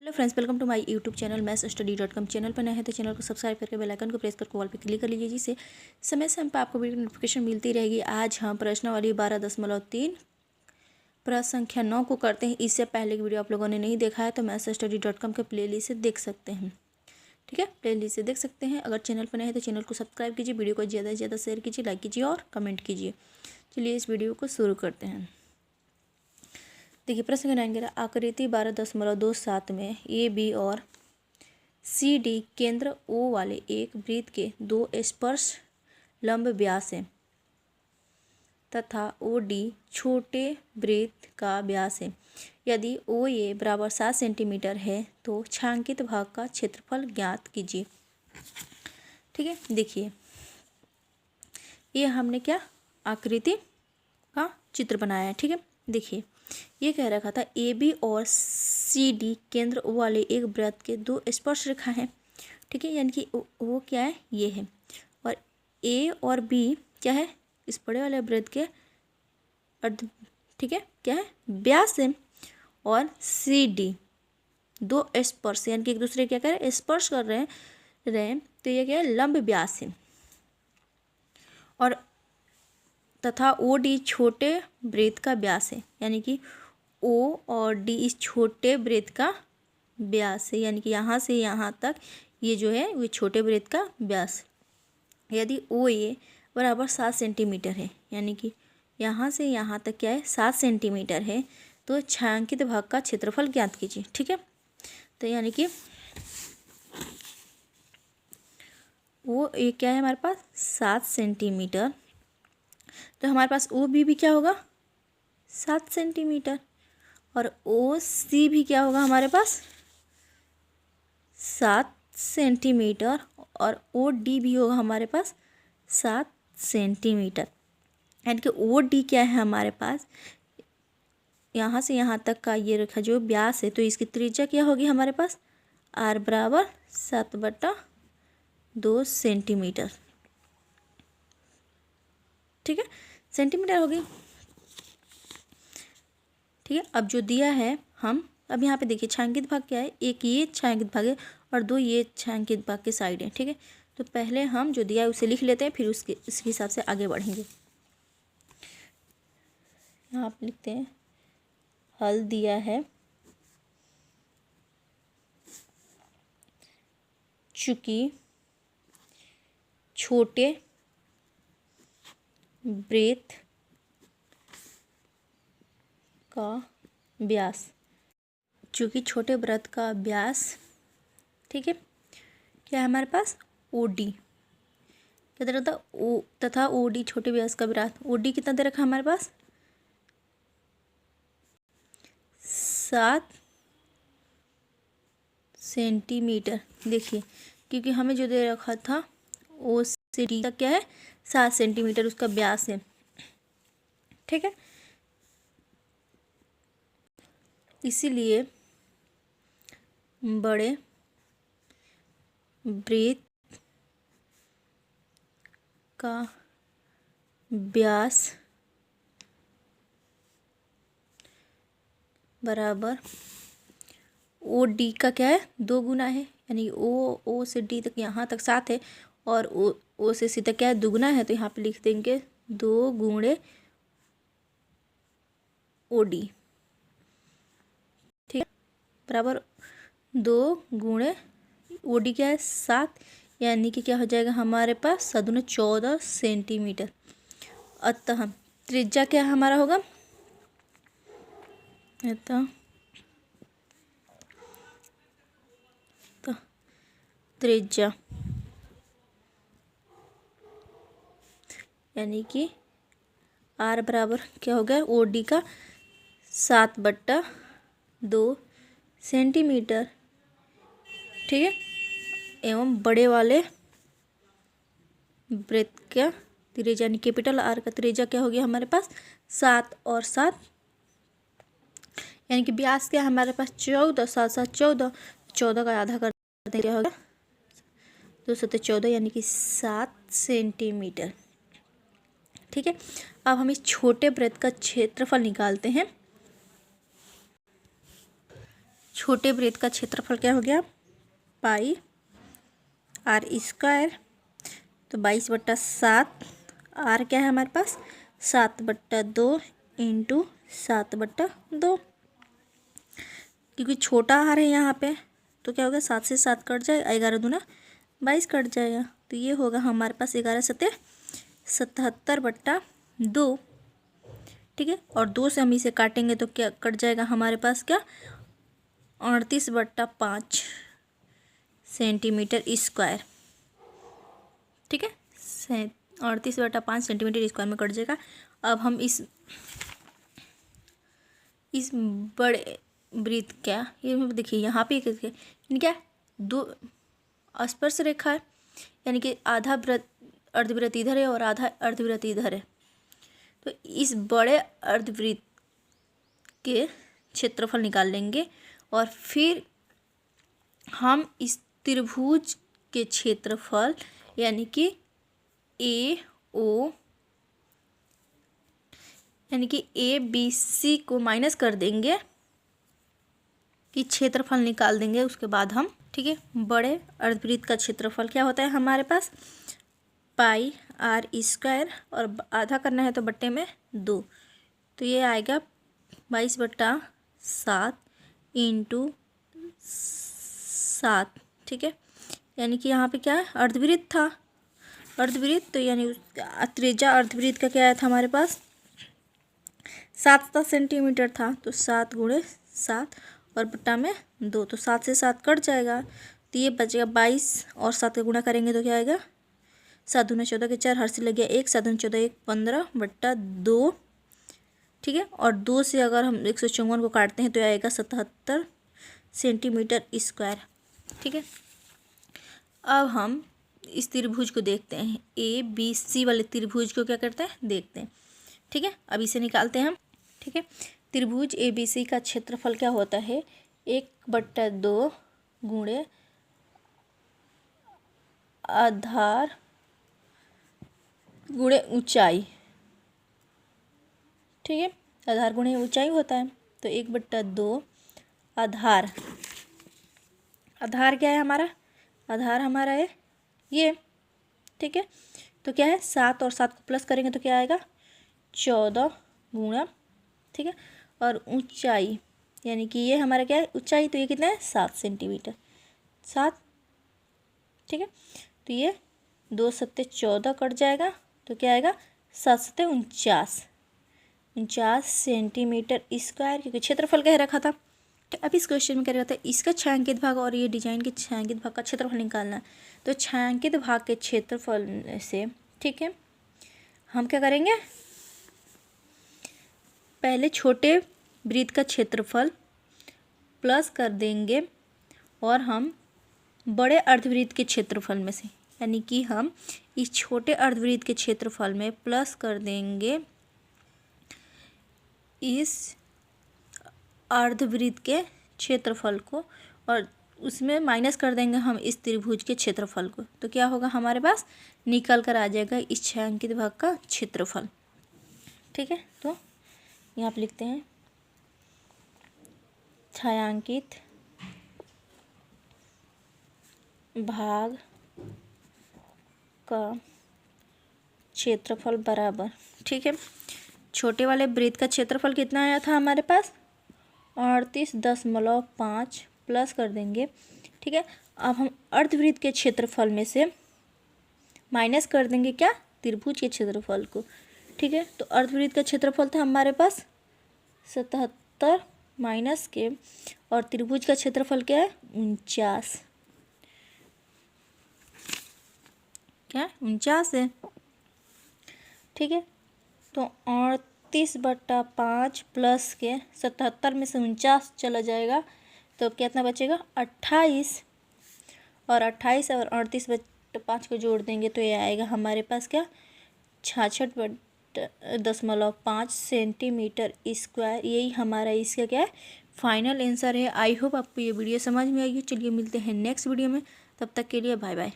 Hello friends, welcome to my YouTube channel mathsstudy.com। Channel पर नए हैं तो चैनल को सब्सक्राइब करके बेल आइकन को प्रेस करके ऑल पे क्लिक कर लीजिए, जिससे समय समय पर आपको वीडियो नोटिफिकेशन मिलती रहेगी। आज हम प्रश्नावली 12.3 प्रश्न संख्या 9 को करते हैं। इससे पहले की वीडियो आप लोगों ने नहीं देखा है तो mathsstudy.com के प्लेलिस्ट से देख सकते हैं। ठीक है, प्लेलिस्ट से देख सकते हैं। अगर चैनल पर नए हैं तो चैनल को सब्सक्राइब कीजिए, वीडियो को ज़्यादा से ज़्यादा शेयर कीजिए, लाइक कीजिए और कमेंट कीजिए। चलिए इस वीडियो को शुरू करते हैं। देखिए प्रश्न का नाम आकृति 12.27 में ए बी और सी डी केंद्र ओ वाले एक वृत्त के दो स्पर्श लंब व्यास है तथा ओ डी छोटे वृत्त का व्यास है। यदि ओ ए बराबर 7 सेंटीमीटर है तो छायांकित भाग का क्षेत्रफल ज्ञात कीजिए। ठीक है, देखिए ये हमने क्या आकृति का चित्र बनाया है। ठीक है, देखिए ये कह रखा था ए बी और सी डी केंद्र ओ वाले एक वृत्त के दो स्पर्श रेखा हैं। ठीक है, यानी कि वो क्या है, ये है, और ए और बी क्या है, इस बड़े वाले वृत्त के अर्ध, ठीक है, क्या है, व्यास है। और सी डी दो स्पर्श यानी कि एक दूसरे क्या कर रहे हैं, स्पर्श कर रहे हैं तो ये क्या है, लंब व्यास है। और तथा ओ डी छोटे वृत्त का व्यास है, यानी कि ओ और डी इस छोटे वृत्त का व्यास है, यानी कि यहाँ से यहाँ तक ये जो है वो छोटे वृत्त का व्यास। यदि ओ ए बराबर 7 सेंटीमीटर है, यानी कि यहाँ से यहाँ तक क्या है, 7 सेंटीमीटर है, तो छायांकित भाग का क्षेत्रफल ज्ञात कीजिए। ठीक है, तो यानी कि वो ए क्या है हमारे पास 7 सेंटीमीटर, तो हमारे पास ओ बी भी क्या होगा 7 सेंटीमीटर, और ओ सी भी क्या होगा हमारे पास 7 सेंटीमीटर, और ओ डी भी होगा हमारे पास 7 सेंटीमीटर। यानी कि ओ डी क्या है हमारे पास, यहाँ से यहाँ तक का ये रेखा जो व्यास है, तो इसकी त्रिज्या क्या होगी हमारे पास आर बराबर 7/2 सेंटीमीटर। ठीक है, सेंटीमीटर होगी। ठीक है, अब जो दिया है हम अब यहाँ पे देखिए छायांकित भाग क्या है, एक ये छायांकित भाग है और दो ये छायांकित भाग के साइड है। ठीक है, तो पहले हम जो दिया है उसे लिख लेते हैं, फिर उसके हिसाब से आगे बढ़ेंगे। यहाँ पे लिखते हैं हल दिया है चूंकि छोटे वृत्त का व्यास, चूँकि छोटे वृत्त का व्यास, ठीक है, क्या है हमारे पास ओ डी क्या दे रहा था, ओ तथा ओ डी छोटे व्यास का व्यास, ओ डी कितना दे रखा हमारे पास 7 सेंटीमीटर। देखिए क्योंकि हमें जो दे रखा था ओ से डी तक क्या है 7 सेंटीमीटर उसका व्यास है। ठीक है, इसीलिए बड़े वृत्त का व्यास बराबर ओ डी का क्या है 2 गुना है, यानी ओ से डी तक यहाँ तक 7 है, और ओ से सी तक क्या है 2 गुना है, तो यहाँ पे लिख देंगे 2 गुणे ओ डी। ठीक है, बराबर 2 गुणे ओ डी क्या है 7, यानी कि क्या हो जाएगा हमारे पास 7 दूनी 14 सेंटीमीटर। अतः त्रिज्या क्या हमारा होगा, अतः त्रिज्या यानी कि आर बराबर क्या हो गया ओ डी का 7/2 सेंटीमीटर। ठीक है, एवं बड़े वाले वृत्त का त्रिज्या यानी कैपिटल आर का त्रिज्या क्या हो गया हमारे पास 7 और 7, यानी कि व्यास क्या हमारे पास 14, 7 7 14, 14 का आधा करते क्या होगा 2 7 14, यानी कि 7 सेंटीमीटर। ठीक है, अब हम इस छोटे वृत्त का क्षेत्रफल निकालते हैं। छोटे वृत्त का क्षेत्रफल क्या हो गया, पाई आर स्क्वायर। तो 22/7, आर क्या है हमारे पास 7/2 इंटू 7/2, क्योंकि छोटा आर है यहाँ पे तो क्या होगा 7 से 7 कट जाएगा, 11 दूना 22 कट जाएगा। तो ये होगा हमारे पास 11 सत्ते 77/2, ठीक है। और 2 से हम इसे काटेंगे तो क्या कट जाएगा हमारे पास, क्या 38/5 सेंटीमीटर स्क्वायर, ठीक है। 38/5 सेंटीमीटर स्क्वायर में कट जाएगा। अब हम इस बड़े वृत्त क्या, ये देखिए यहाँ पे क्या 2 स्पर्श रेखा है, यानी कि आधा वृत्त अर्धवृत्त इधर है और आधा अर्धवृत्त इधर है। तो इस बड़े अर्धवृत्त के क्षेत्रफल निकाल लेंगे और फिर हम इस त्रिभुज के क्षेत्रफल यानी कि ABC को माइनस कर देंगे कि क्षेत्रफल निकाल देंगे उसके बाद हम, ठीक है। बड़े अर्धवृत्त का क्षेत्रफल क्या होता है हमारे पास, पाई आर स्क्वायर, और आधा करना है तो बट्टे में 2, तो ये आएगा 22/7 इंटू 7, ठीक है। यानी कि यहाँ पे क्या है अर्धवृत्त था, अर्धवृत्त तो यानी त्रिज्या अर्धवृत्त का क्या आया था हमारे पास 7 सेंटीमीटर था। तो 7 × 7 और बट्टा में 2, तो 7 से 7 कट जाएगा। तो ये बचेगा 22 और 7 का गुणा करेंगे तो क्या आएगा 7 दूना 14 के 4, हर से लग गया 1, 7 दूना 14 1 15/2, ठीक है। और 2 से अगर हम 154 को काटते हैं तो आएगा 77 सेंटीमीटर स्क्वायर, ठीक है। अब हम इस त्रिभुज को देखते हैं, ABC वाले त्रिभुज को क्या करते हैं देखते हैं, ठीक है। अब इसे निकालते हैं हम, ठीक है। त्रिभुज ABC का क्षेत्रफल क्या होता है 1/2 गुणे आधार गुणे ऊंचाई, ठीक है। आधार गुणे ऊंचाई होता है। तो 1/2 आधार, आधार क्या है हमारा, आधार हमारा है ये, ठीक है। तो क्या है 7 और 7 को प्लस करेंगे तो क्या आएगा 14 गुणा, ठीक है। और ऊंचाई यानी कि ये हमारा क्या है ऊंचाई, तो ये कितना है 7 सेंटीमीटर, 7, ठीक है। तो ये 2 सत्ते 14 कट जाएगा तो क्या आएगा 7 सत्ते 49 सेंटीमीटर स्क्वायर, क्योंकि क्षेत्रफल कह रखा था। तो अब इस क्वेश्चन में क्या रहता है इसका छायांकित भाग और ये डिजाइन के छायांकित भाग का क्षेत्रफल निकालना है। तो छायांकित भाग के क्षेत्रफल से, ठीक है, हम क्या करेंगे पहले छोटे वृत्त का क्षेत्रफल प्लस कर देंगे और हम बड़े अर्धवृत्त के क्षेत्रफल में से, यानी कि हम इस छोटे अर्धवृत्त के क्षेत्रफल में प्लस कर देंगे इस अर्धवृत्त के क्षेत्रफल को और उसमें माइनस कर देंगे हम इस त्रिभुज के क्षेत्रफल को। तो क्या होगा हमारे पास निकल कर आ जाएगा इस छायांकित भाग का क्षेत्रफल, ठीक है। तो यहाँ पे लिखते हैं छायांकित भाग का क्षेत्रफल बराबर, ठीक है। छोटे वाले वृत्त का क्षेत्रफल कितना आया था हमारे पास 38.5 प्लस कर देंगे, ठीक है। अब हम अर्धवृत्त के क्षेत्रफल में से माइनस कर देंगे क्या त्रिभुज के क्षेत्रफल को, ठीक है। तो अर्धवृत्त का क्षेत्रफल था हमारे पास 77 माइनस के, और त्रिभुज का क्षेत्रफल क्या है 49, क्या 49 है, ठीक है। तो 38/5 प्लस के 77 में से 49 चला जाएगा तो कितना बचेगा 28, और 28 और 38/5 को जोड़ देंगे तो ये आएगा हमारे पास क्या 66.5 सेंटीमीटर स्क्वायर। यही हमारा इसका क्या है फाइनल आंसर है। आई होप आपको ये वीडियो समझ में आई हो। चलिए मिलते हैं नेक्स्ट वीडियो में, तब तक के लिए बाय बाय।